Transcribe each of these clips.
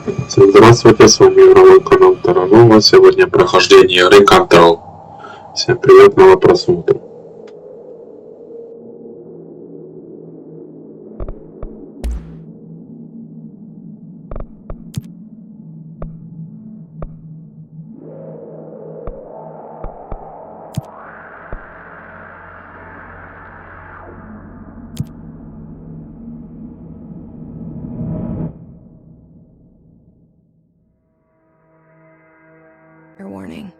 Здравствуйте, с вами игровой канал Tera Nova.Сегодня прохождение игры контроль. Всем приятного просмотра. Warning.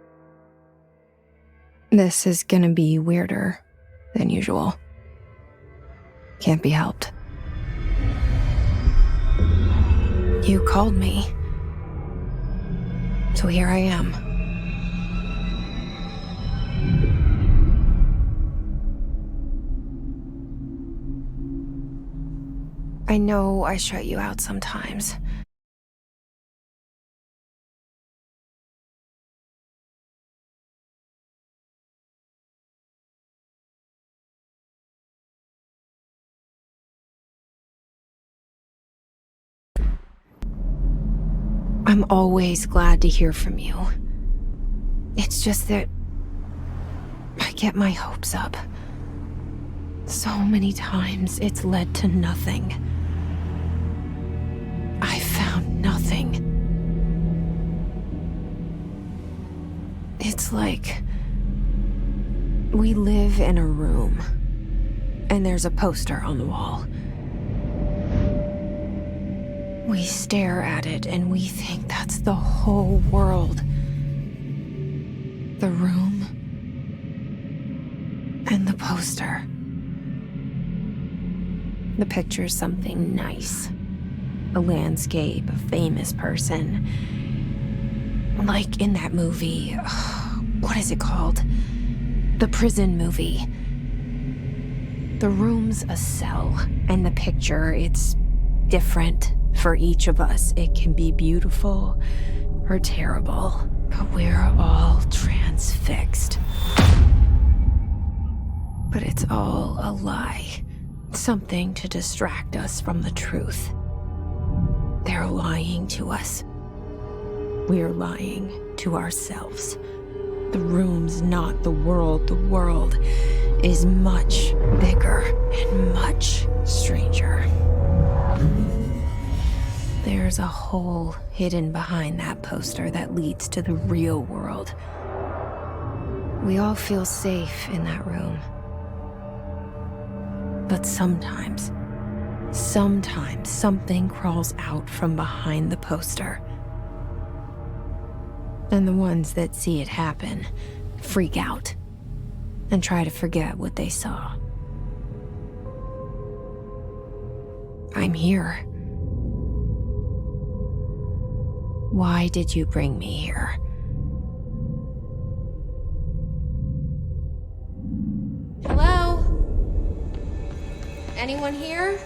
This is gonna be weirder than usual. Can't be helped. You called me. So here I am. I know I shut you out sometimes. I'm always glad to hear from you. It's just that I get my hopes up. So many times it's led to nothing. I found nothing. It's like we live in a room and there's a poster on the wall. We stare at it and we think that's the whole world. The room and the poster. The picture's something nice. A landscape, a famous person. Like in that movie, what is it called? The prison movie. The room's a cell, and the picture, it's different. For each of us, it can be beautiful or terrible, but we're all transfixed. But it's all a lie, something to distract us from the truth. They're lying to us. We're lying to ourselves. The room's not the world. The world is much bigger and much stranger. There's a hole hidden behind that poster that leads to the real world. We all feel safe in that room. But sometimes something crawls out from behind the poster. And the ones that see it happen freak out and try to forget what they saw. I'm here. Why did you bring me here? Hello? Anyone here?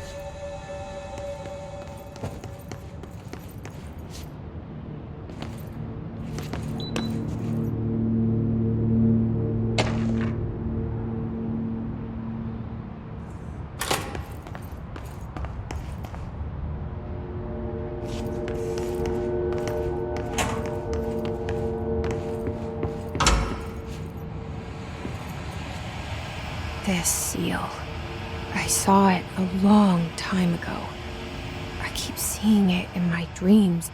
This seal. I saw it a long time ago. I keep seeing it in my dreams.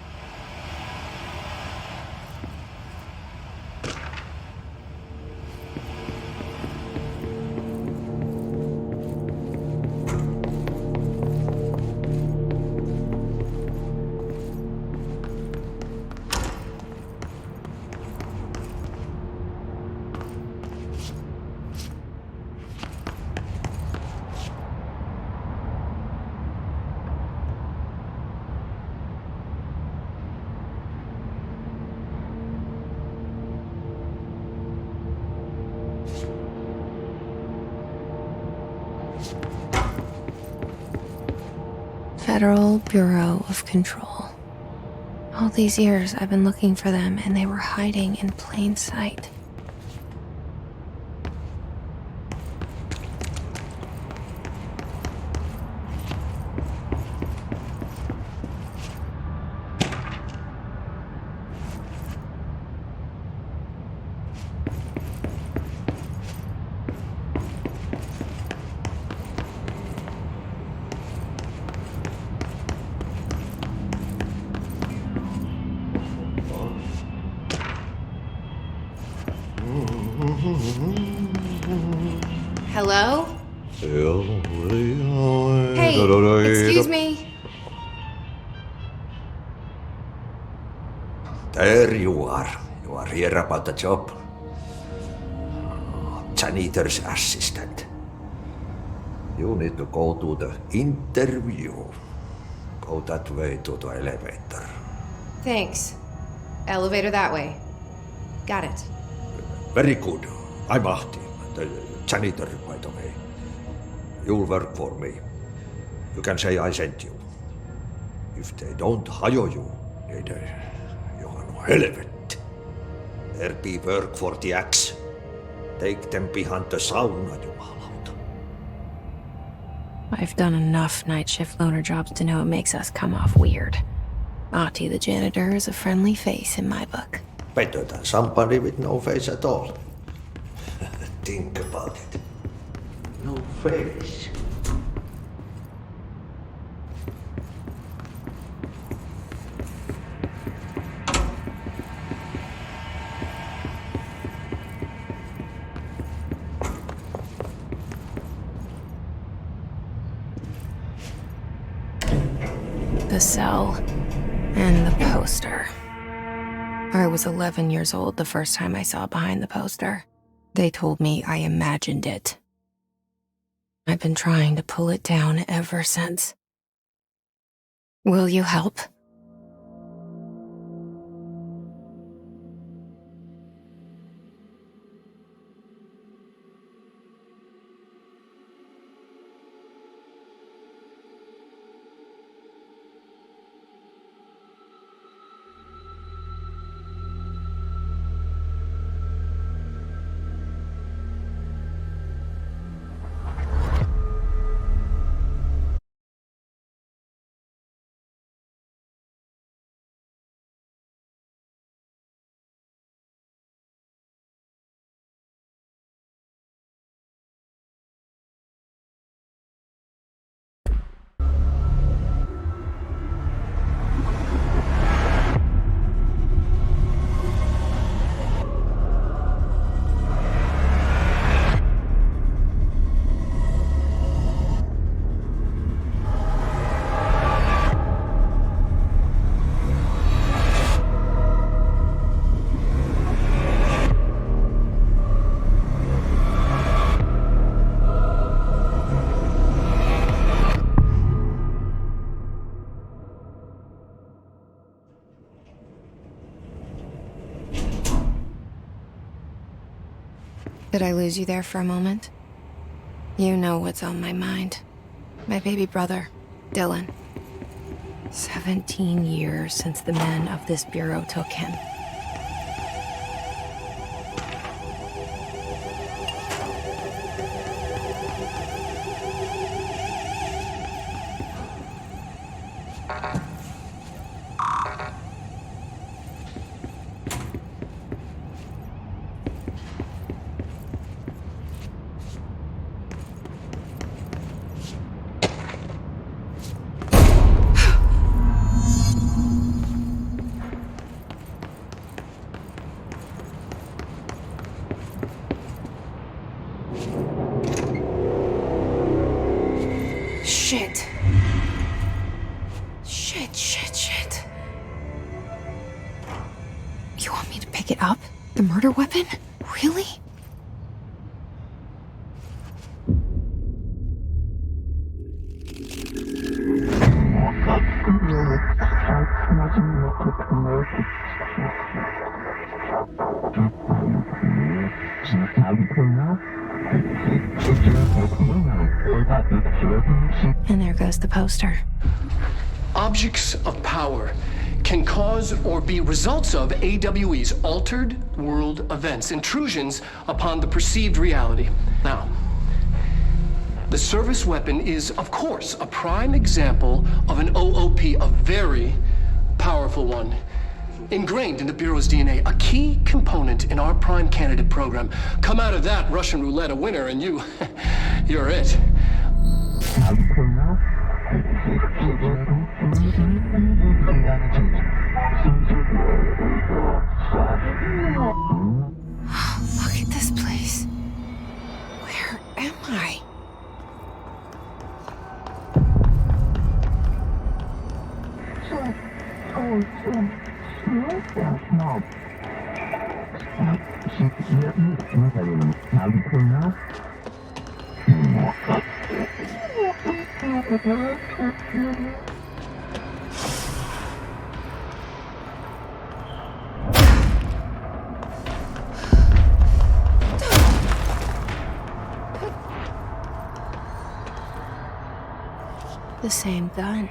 Federal Bureau of Control. All these years I've been looking for them and they were hiding in plain sight. Hello? Hey, excuse me. There you are. You are here about the job. Janitor's assistant. You need to go to the interview. Go that way to the elevator. Thanks. Elevator that way. Got it. Very good. I'm Ahti, the janitor, by the way. You'll work for me. You can say I sent you. If they don't hire you, niin Johan helvet. There be work for the axe. Take them behind the sauna, jumalauta. I've done enough night shift loner jobs to know it makes us come off weird. Ahti the janitor is a friendly face in my book. Better than somebody with no face at all. Think about it. No face. The cell and the poster. I was 11 years old the first time I saw behind the poster. They told me I imagined it. I've been trying to pull it down ever since. Will you help? Did I lose you there for a moment? You know what's on my mind. My baby brother, Dylan. 17 years since the men of this bureau took him. Shit. Shit. You want me to pick it up? The murder weapon? Really? And there goes the poster. Objects of power can cause or be results of AWE's altered world events, intrusions upon the perceived reality. Now, the service weapon is, of course, a prime example of an OOP, a very powerful one. Ingrained in the Bureau's DNA, a key component in our prime candidate program. Come out of that Russian roulette a winner and you're it. Look at this place. Where am I? The same gun.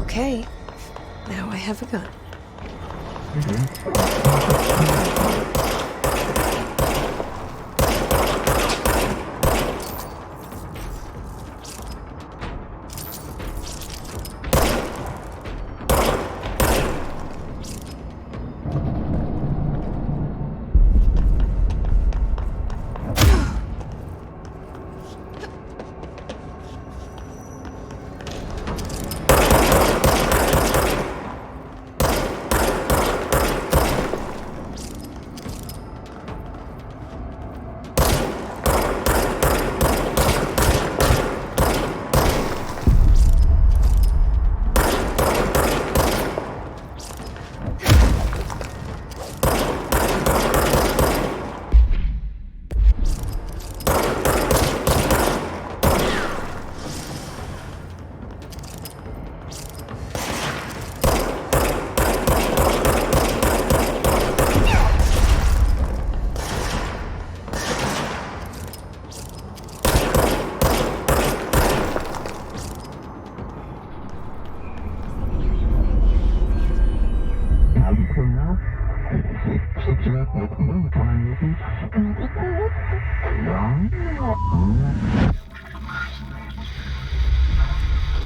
Okay, now I have a gun.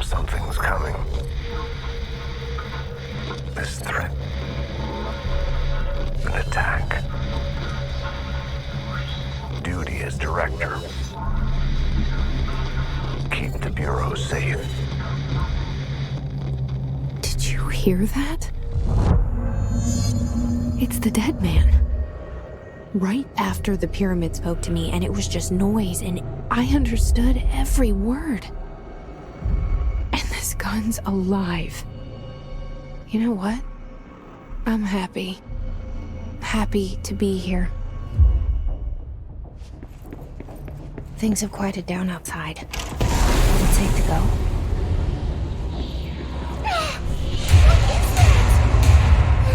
Something's coming. This threat. An attack. Duty as director. Keep the Bureau safe. Did you hear that? It's the dead man. Right after the pyramid spoke to me, and it was just noise, and I understood every word. And this gun's alive. You know what? I'm happy. Happy to be here. Things have quieted down outside. Is it safe to go?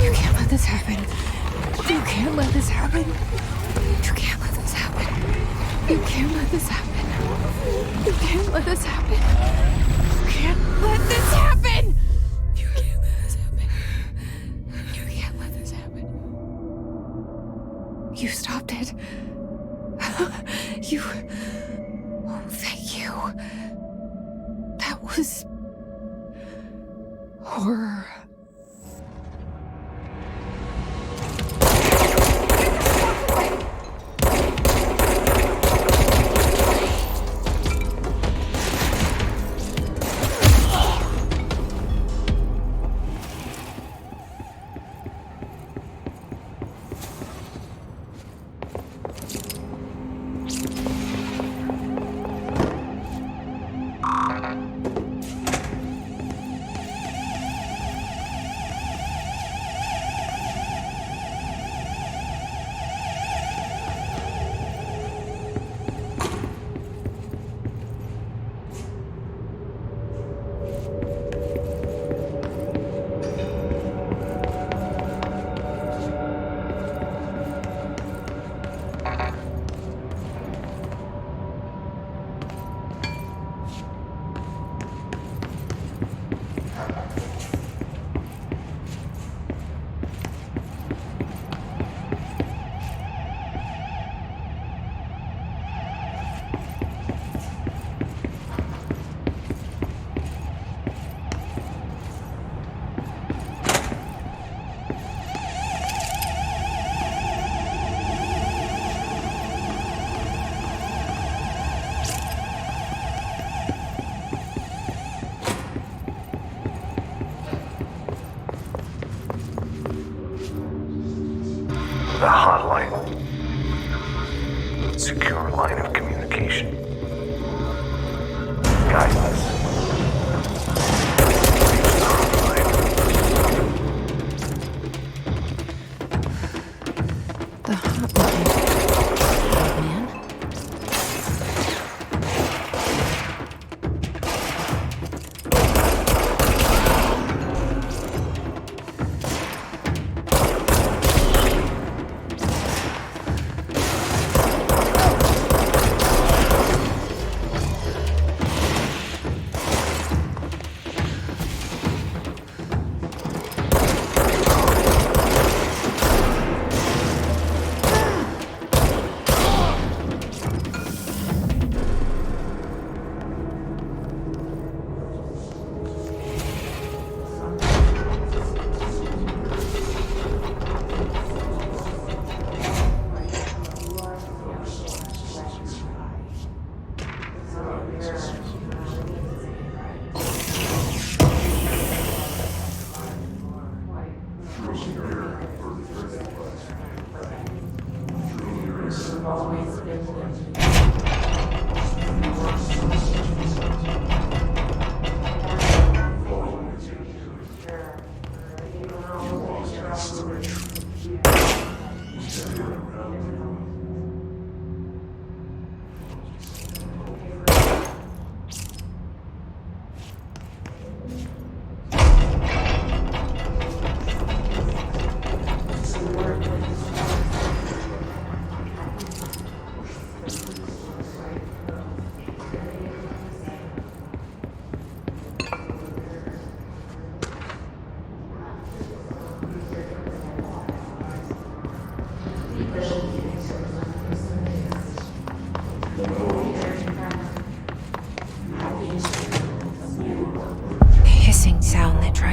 You can't let this happen. You can't let this happen. You can't let this happen. You can't let this happen. You can't let this happen. You can't let this happen. You can't let this happen. You can't let this happen. You stopped it. You... Oh, thank you. That was... horror. The hotline. Secure line of communication. Guidance. The hotline. Oh, man.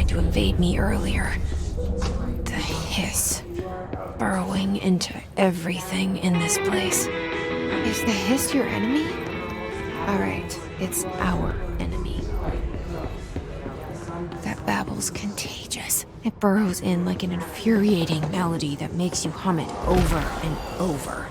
To invade me earlier. The hiss, burrowing into everything in this place. Is the hiss your enemy? Alright, it's our enemy. That babble's contagious. It burrows in like an infuriating melody that makes you hum it over and over.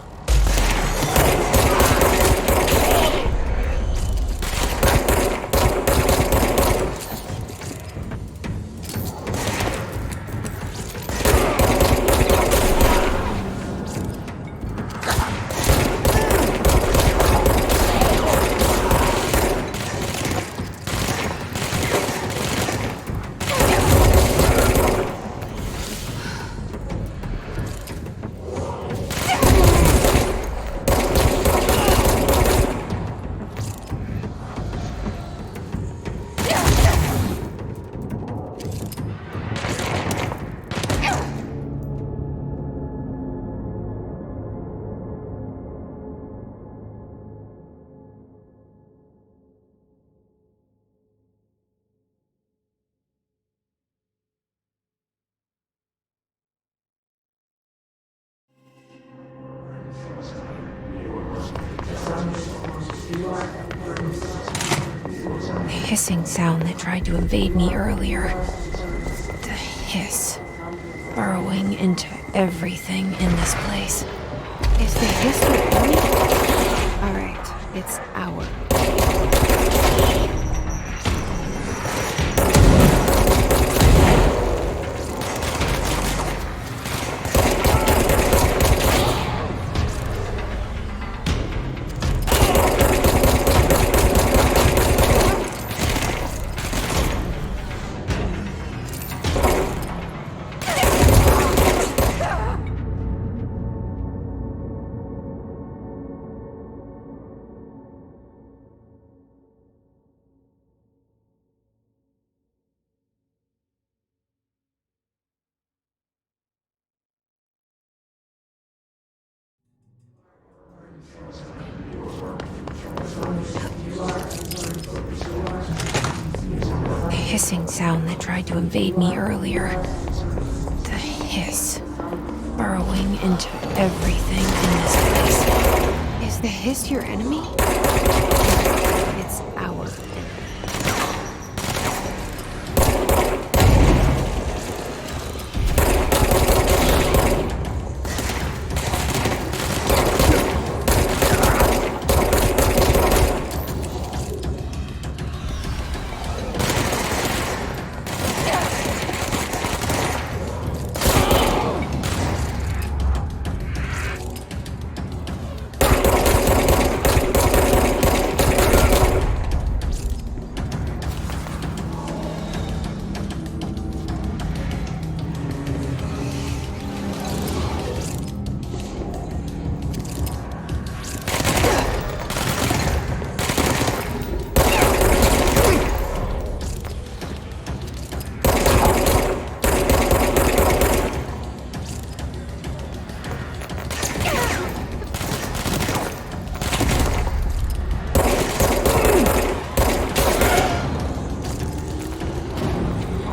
The hissing sound that tried to invade me earlier. The hiss, burrowing into everything in this place. Is the hiss your enemy? Alright, it's our. The hissing sound that tried to invade me earlier. The hiss, burrowing into everything in this place. Is the hiss your enemy? It's our enemy.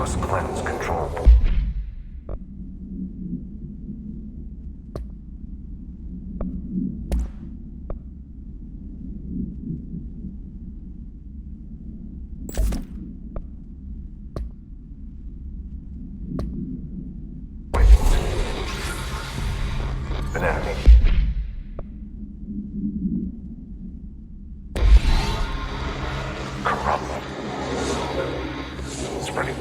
must cleanse control. An enemy. Corrupt. Spreading.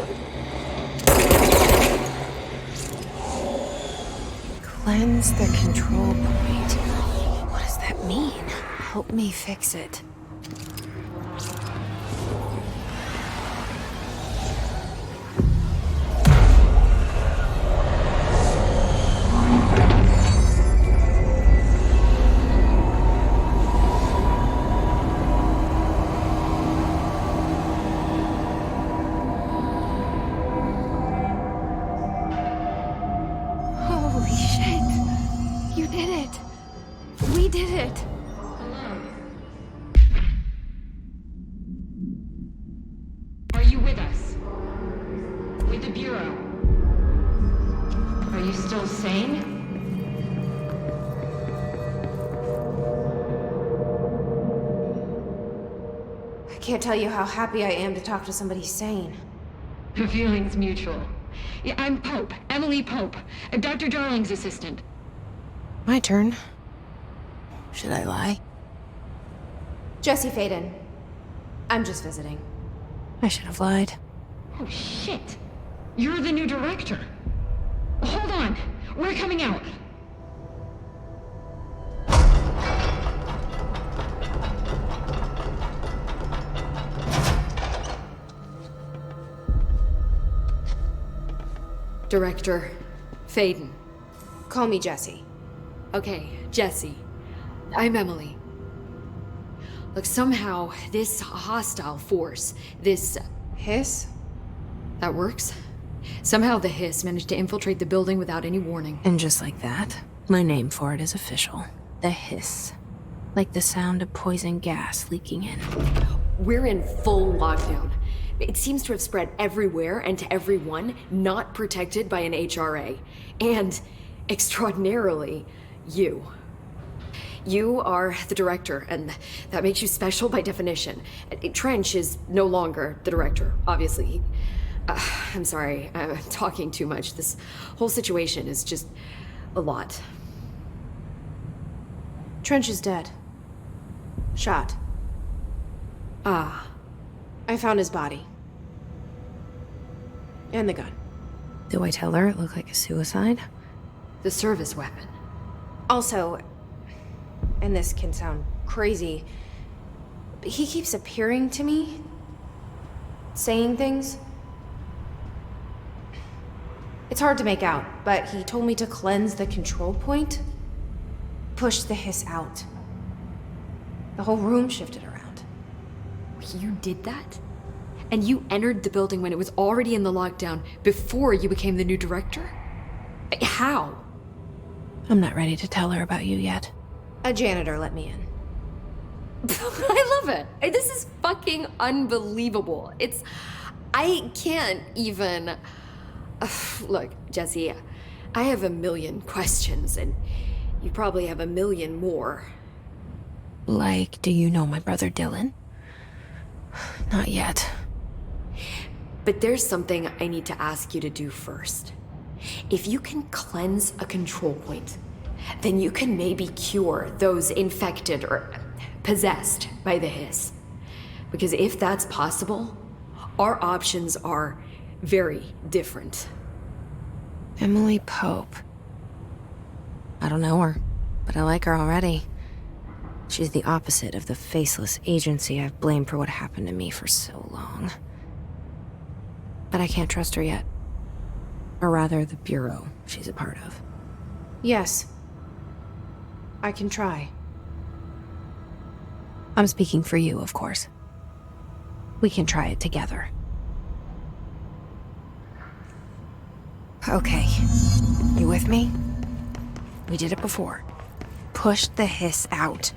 Cleanse the control point. What does that mean? Help me fix it. Holy shit! You did it! We did it! Are you with us? With the Bureau? Are you still sane? I can't tell you how happy I am to talk to somebody sane. The feeling's mutual. Yeah, I'm Pope, Emily Pope, Dr. Darling's assistant. My turn. Should I lie? Jesse Faden. I'm just visiting. I should have lied. Oh, shit. You're the new director. Hold on. We're coming out. Director Faden. Call me Jesse. Okay, Jesse. I'm Emily. Look, somehow this hostile force, this... Hiss? that works? Somehow the hiss managed to infiltrate the building without any warning. And just like that, my name for it is official. The hiss. Like the sound of poison gas leaking in. We're in full lockdown. It seems to have spread everywhere and to everyone not protected by an HRA. And, extraordinarily, you. You are the director, and that makes you special by definition. Trench is no longer the director, obviously. I'm sorry, I'm talking too much. This whole situation is just a lot. Trench is dead. Shot. Ah. I found his body. And the gun. Do I tell her it looked like a suicide? The service weapon. Also, and this can sound crazy, but he keeps appearing to me, saying things. It's hard to make out, but he told me to cleanse the control point, push the hiss out. The whole room shifted around. You did that? And you entered the building when it was already in the lockdown before you became the new director? How? I'm not ready to tell her about you yet. A janitor let me in. I love it. This is fucking unbelievable. I can't even... Look, Jesse, I have a million questions, and you probably have a million more. Like, do you know my brother Dylan? Not yet. But there's something I need to ask you to do first. If you can cleanse a control point, then you can maybe cure those infected or possessed by the hiss. Because if that's possible, our options are very different. Emily Pope. I don't know her, but I like her already. She's the opposite of the faceless agency I've blamed for what happened to me for so long. But I can't trust her yet. Or rather, the Bureau she's a part of. Yes. I can try. I'm speaking for you, of course. We can try it together. Okay. You with me? We did it before. Push the hiss out.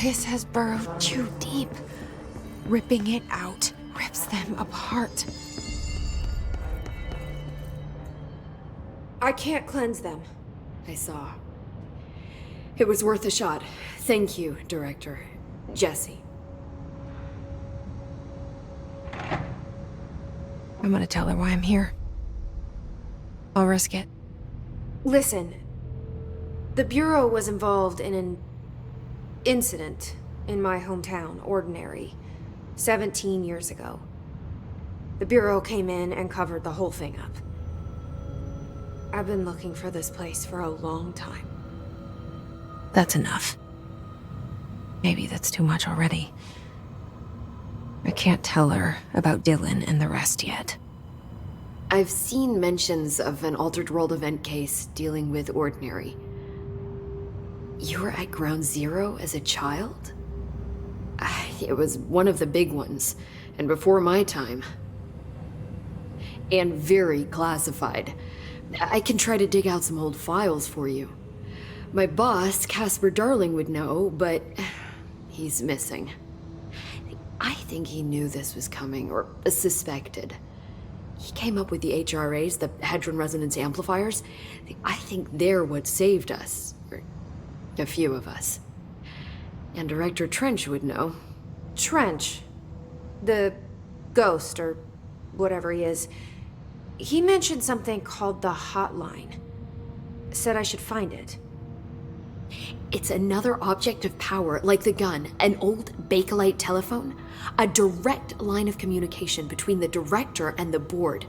hiss has burrowed too deep. Ripping it out rips them apart. I can't cleanse them. I saw. It was worth a shot. Thank you, Director. Jesse. I'm gonna tell her why I'm here. I'll risk it. Listen, the Bureau was involved in an incident in my hometown, Ordinary, 17 years ago. The Bureau came in and covered the whole thing up. I've been looking for this place for a long time. That's enough. Maybe that's too much already. I can't tell her about Dylan and the rest yet. I've seen mentions of an Altered World event case dealing with Ordinary. You were at Ground Zero as a child? It was one of the big ones, and before my time. And very classified. I can try to dig out some old files for you. My boss, Casper Darling, would know, but he's missing. I think he knew this was coming, or suspected. He came up with the HRAs, the Hadron Resonance Amplifiers. I think they're what saved us. Or a few of us. And Director Trench would know. Trench? The ghost, or whatever he is. He mentioned something called the Hotline. Said I should find it. It's another object of power, like the gun, an old Bakelite telephone. A direct line of communication between the director and the board.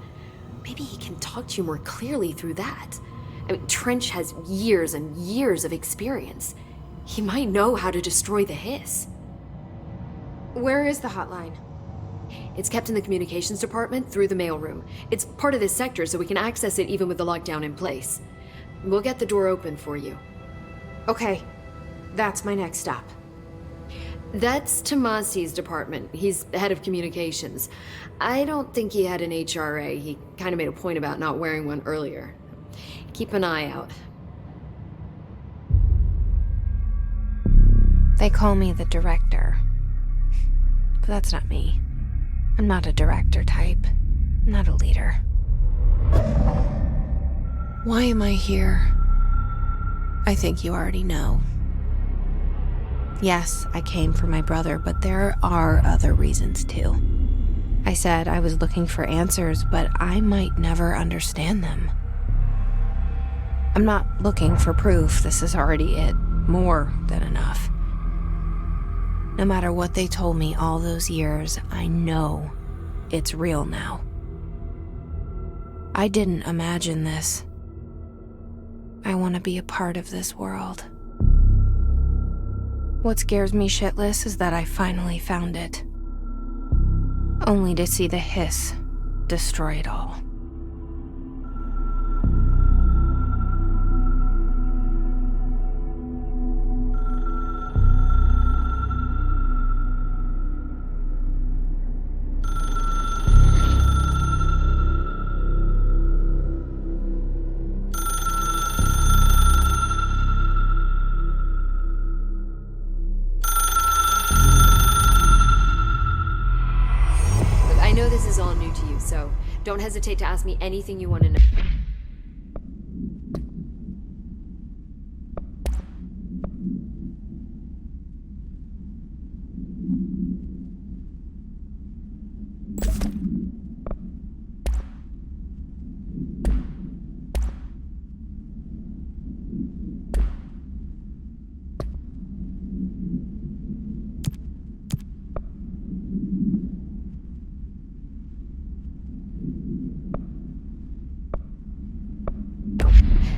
Maybe he can talk to you more clearly through that. I mean, Trench has years and years of experience. He might know how to destroy the hiss. Where is the hotline? It's kept in the communications department through the mailroom. It's part of this sector, so we can access it even with the lockdown in place. We'll get the door open for you. Okay, that's my next stop. That's Tomasi's department. He's head of communications. I don't think he had an HRA. He kind of made a point about not wearing one earlier. Keep an eye out. They call me the director. But that's not me. I'm not a director type. I'm not a leader. Why am I here? I think you already know. Yes, I came for my brother, but there are other reasons too. I said I was looking for answers, but I might never understand them. I'm not looking for proof. This is already it. More than enough. No matter what they told me all those years, I know it's real now. I didn't imagine this. I want to be a part of this world. What scares me shitless is that I finally found it. Only to see the hiss destroy it all. This is all new to you, so don't hesitate to ask me anything you want to know.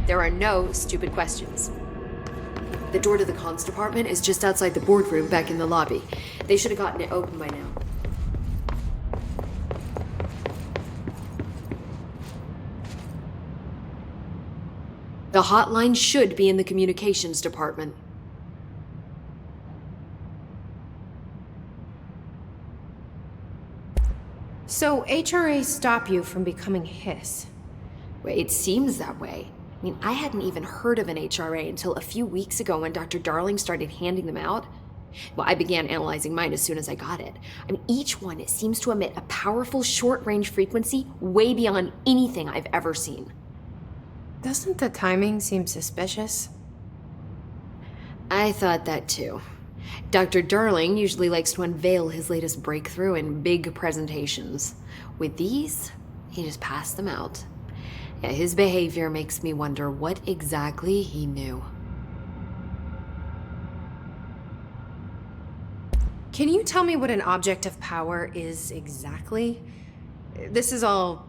There are no stupid questions. The door to the comms department is just outside the boardroom back in the lobby. They should have gotten it open by now. The hotline should be in the communications department. So HRAs stop you from becoming hiss? Well, it seems that way. I mean, I hadn't even heard of an HRA until a few weeks ago when Dr. Darling started handing them out. Well, I began analyzing mine as soon as I got it. I mean, each one seems to emit a powerful short-range frequency way beyond anything I've ever seen. Doesn't the timing seem suspicious? I thought that too. Dr. Darling usually likes to unveil his latest breakthrough in big presentations. With these, he just passed them out. Yeah, his behavior makes me wonder what exactly he knew. Can you tell me what an object of power is exactly? This is all,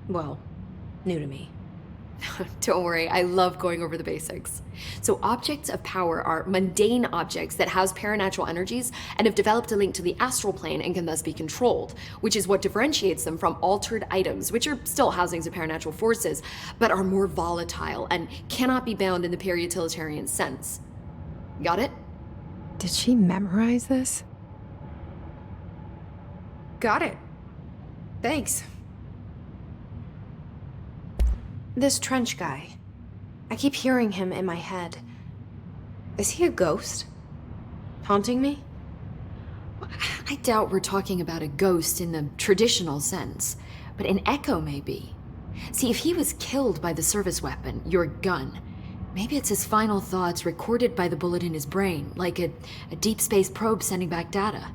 well, new to me. Don't worry, I love going over the basics. So objects of power are mundane objects that house paranatural energies and have developed a link to the astral plane and can thus be controlled, which is what differentiates them from altered items, which are still housings of paranatural forces, but are more volatile and cannot be bound in the pure utilitarian sense. Got it? Did she memorize this? Got it. Thanks. This trench guy. I keep hearing him in my head. Is he a ghost? Haunting me? I doubt we're talking about a ghost in the traditional sense, but an echo maybe. See, if he was killed by the service weapon, your gun, maybe it's his final thoughts recorded by the bullet in his brain, like a deep space probe sending back data.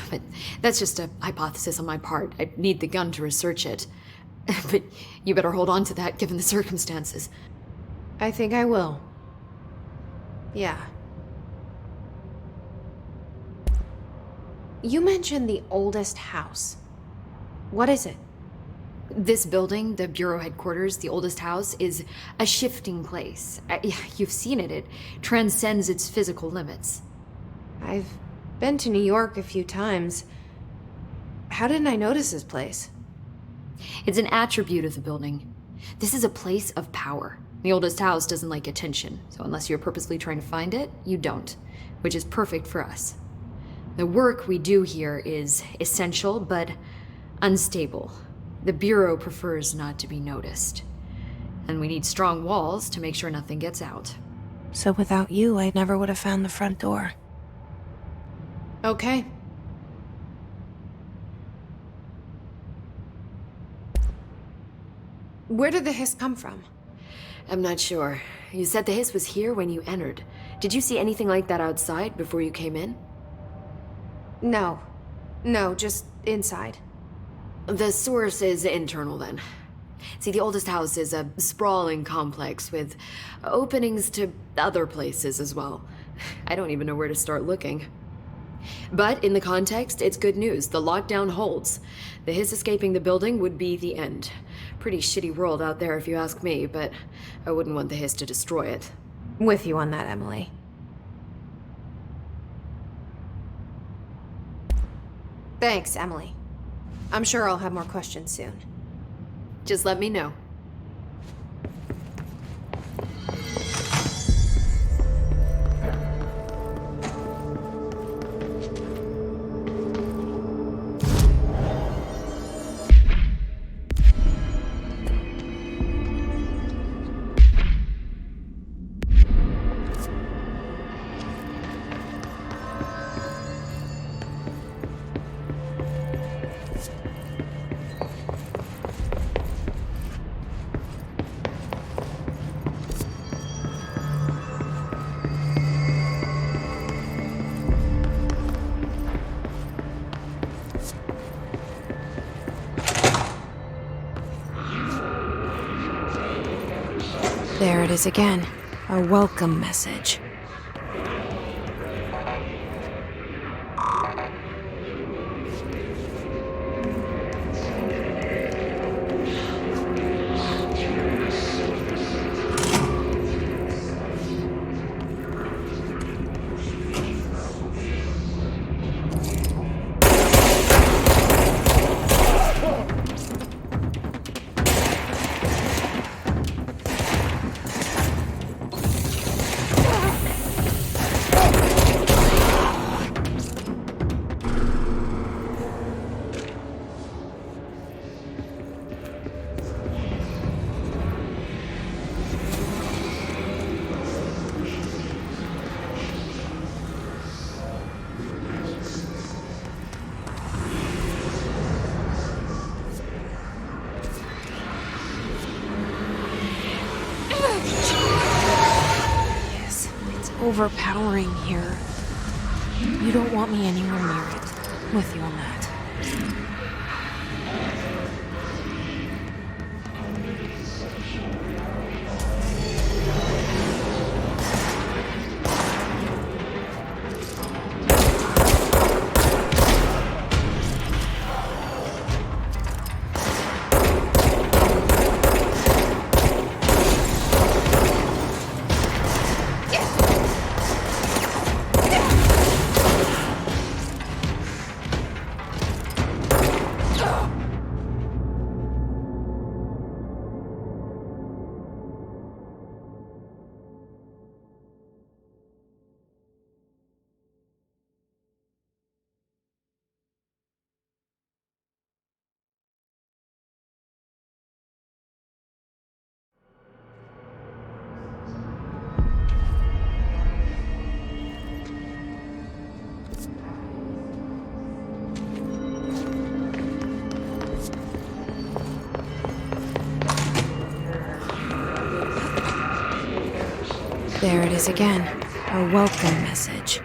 But that's just a hypothesis on my part. I need the gun to research it. But you better hold on to that given the circumstances. I think I will. Yeah. You mentioned the oldest house. What is it? This building, the Bureau headquarters, the oldest house, is a shifting place. You've seen it. It transcends its physical limits. I've been to New York a few times. How didn't I notice this place? It's an attribute of the building. This is a place of power. The oldest house doesn't like attention, so unless you're purposely trying to find it, you don't, which is perfect for us. The work we do here is essential, but unstable. The Bureau prefers not to be noticed. And we need strong walls to make sure nothing gets out. So without you, I never would have found the front door. Okay. Where did the hiss come from? I'm not sure. You said the hiss was here when you entered. Did you see anything like that outside before you came in? No. No, just inside. The source is internal then. See, the oldest house is a sprawling complex with openings to other places as well. I don't even know where to start looking. But in the context, it's good news. The lockdown holds. The hiss escaping the building would be the end. Pretty shitty world out there if you ask me, but I wouldn't want the hiss to destroy it. With you on that, Emily. Thanks, Emily. I'm sure I'll have more questions soon. Just let me know. There it is again. A welcome message. overpowering here. You don't want me anywhere near it. With you on that. There it is again, a welcome message.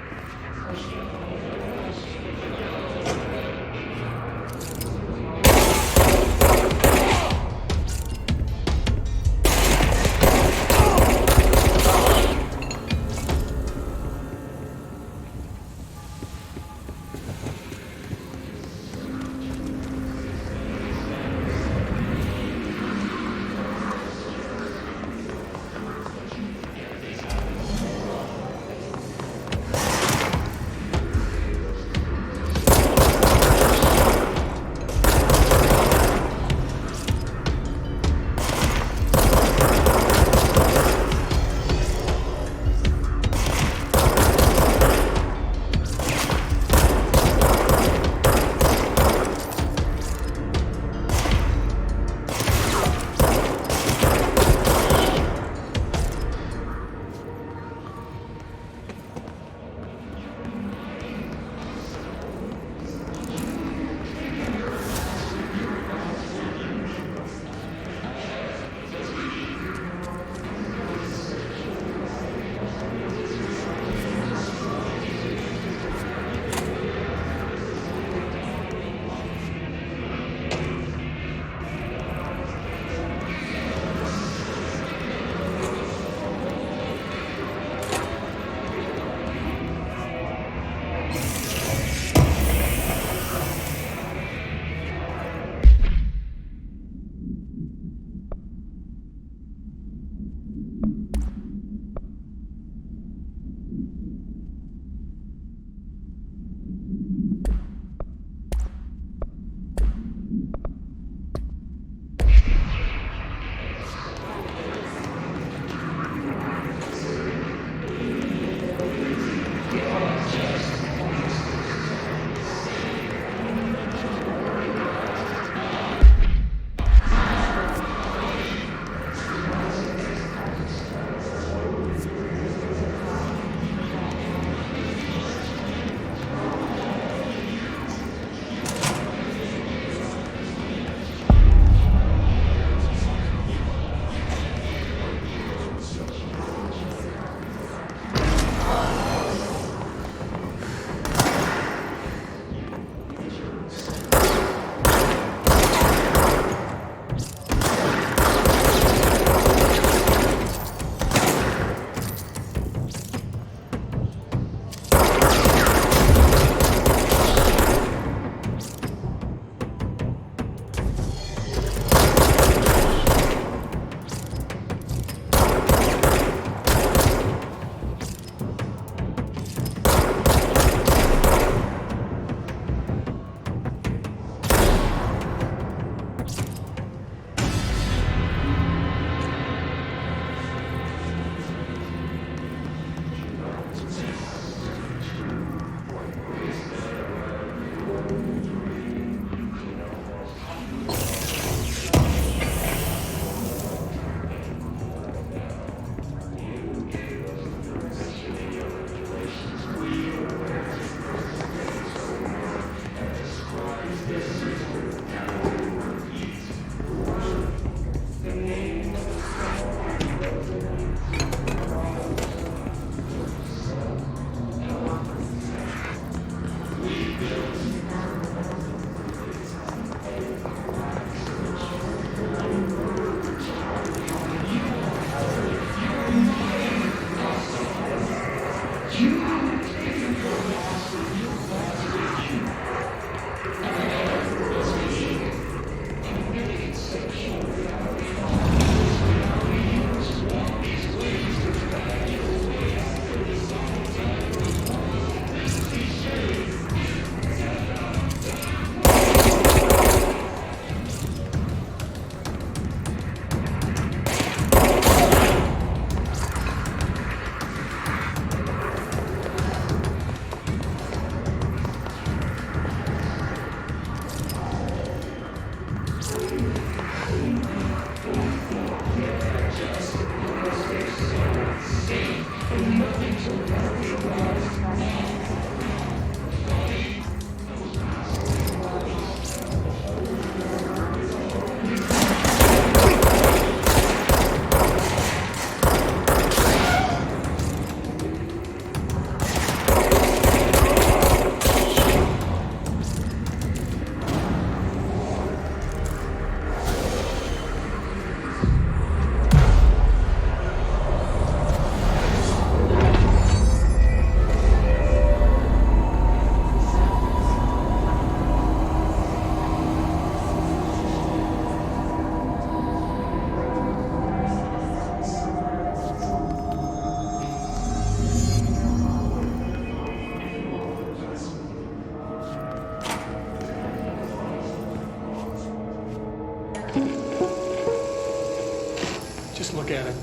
Just look at it.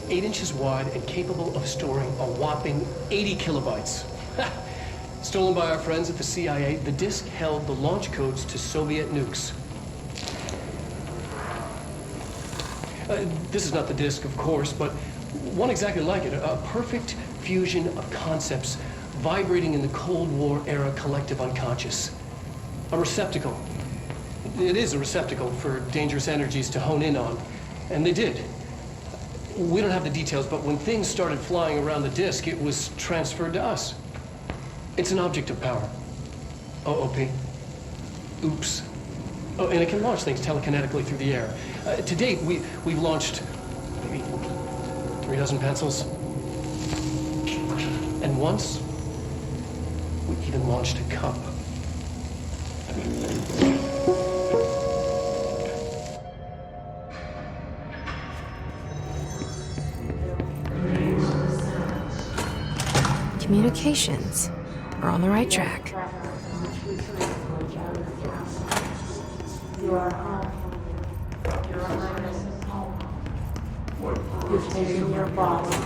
8 inches wide and capable of storing a whopping 80 kilobytes. Stolen by our friends at the CIA, the disk held the launch codes to Soviet nukes. This is not the disk, of course, but one exactly like it. A perfect fusion of concepts vibrating in the Cold War era collective unconscious. A receptacle. It is a receptacle for dangerous energies to hone in on. And they did. We don't have the details, but when things started flying around the disk, it was transferred to us. It's an object of power. OOP. Oops. Oh, and it can launch things telekinetically through the air. To date, we've launched maybe 3 dozen pencils. And once, we even launched a cup. Communications. We're on the right track. You've taken your box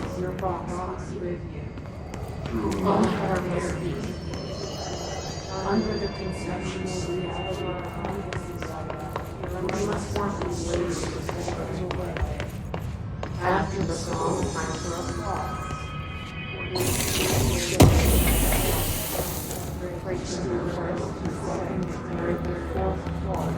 with you. On her feet. Under the conceptual reality of consciousness, you must want these ways to stay away. After the song, time for applause. Breaks through first to second, third, fourth, fourth.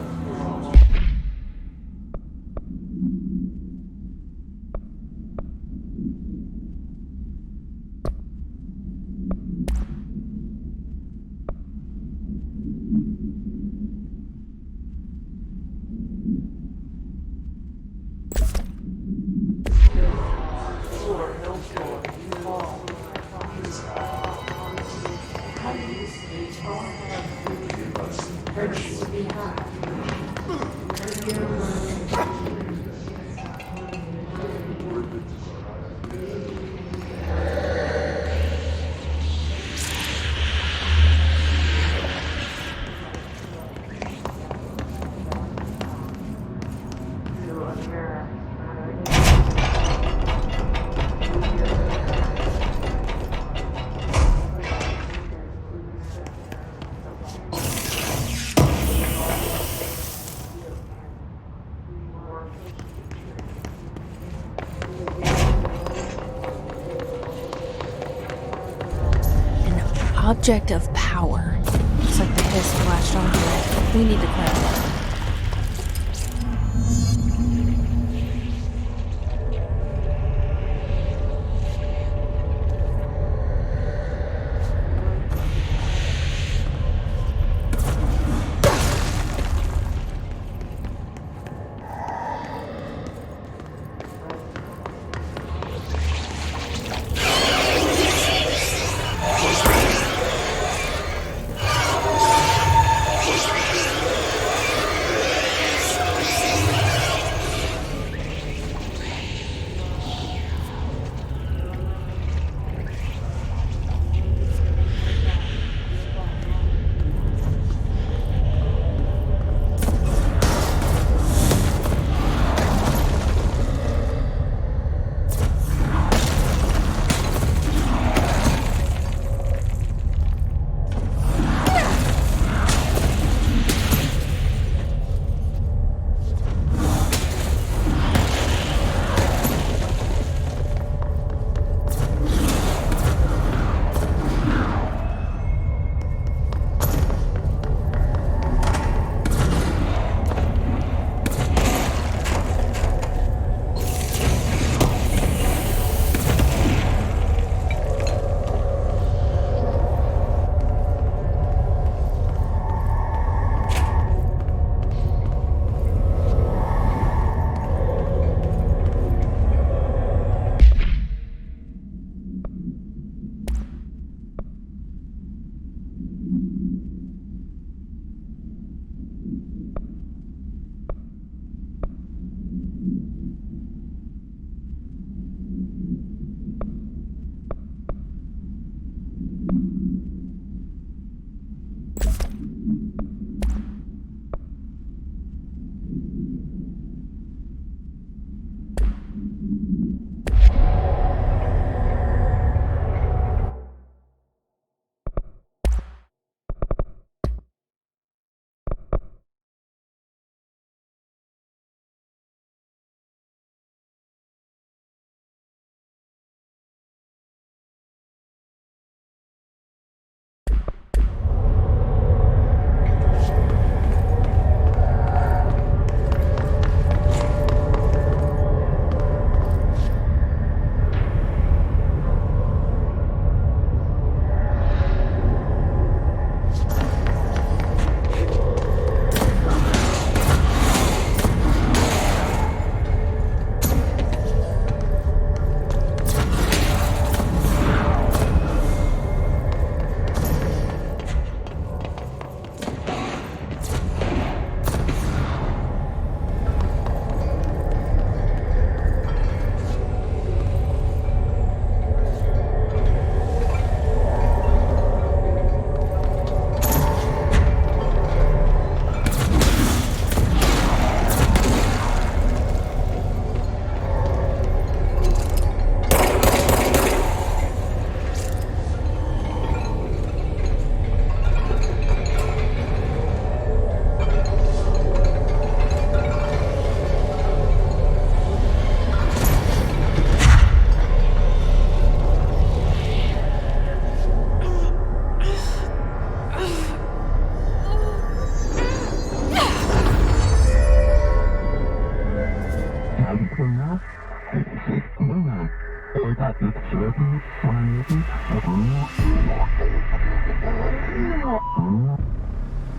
Object of power. Looks like the disk latched onto it. We need to clarify.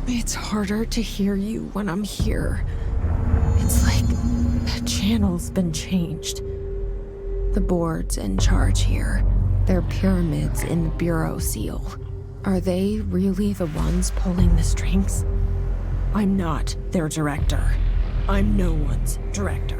It's harder to hear you when I'm here. It's like the channel's been changed. The board's in charge here. They're pyramids in the bureau seal. Are they really the ones pulling the strings? I'm not their director. I'm no one's director.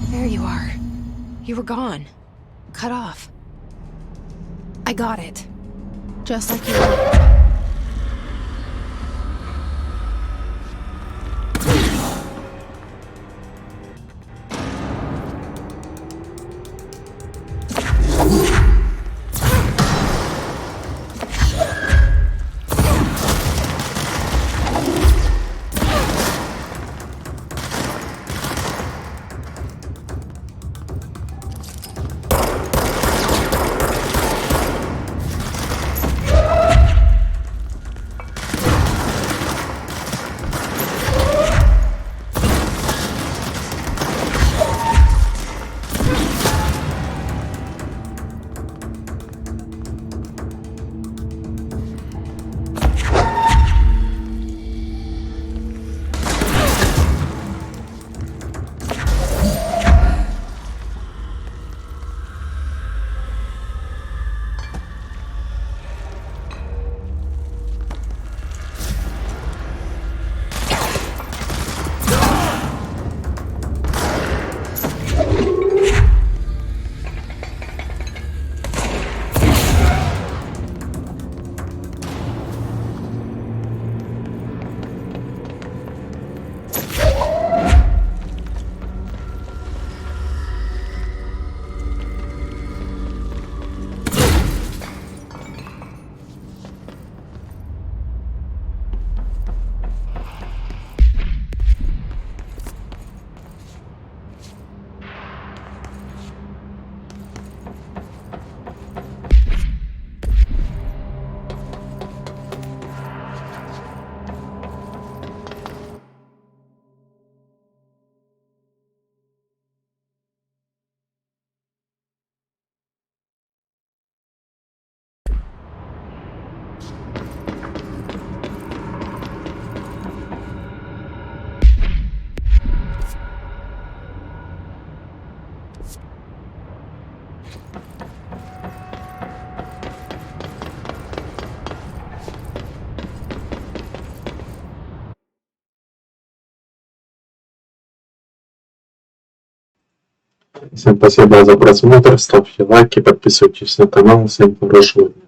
There you are. You were gone. Cut off. I got it. Just like you were. Всем спасибо за просмотр, ставьте лайки, подписывайтесь на канал, всем хорошего дня.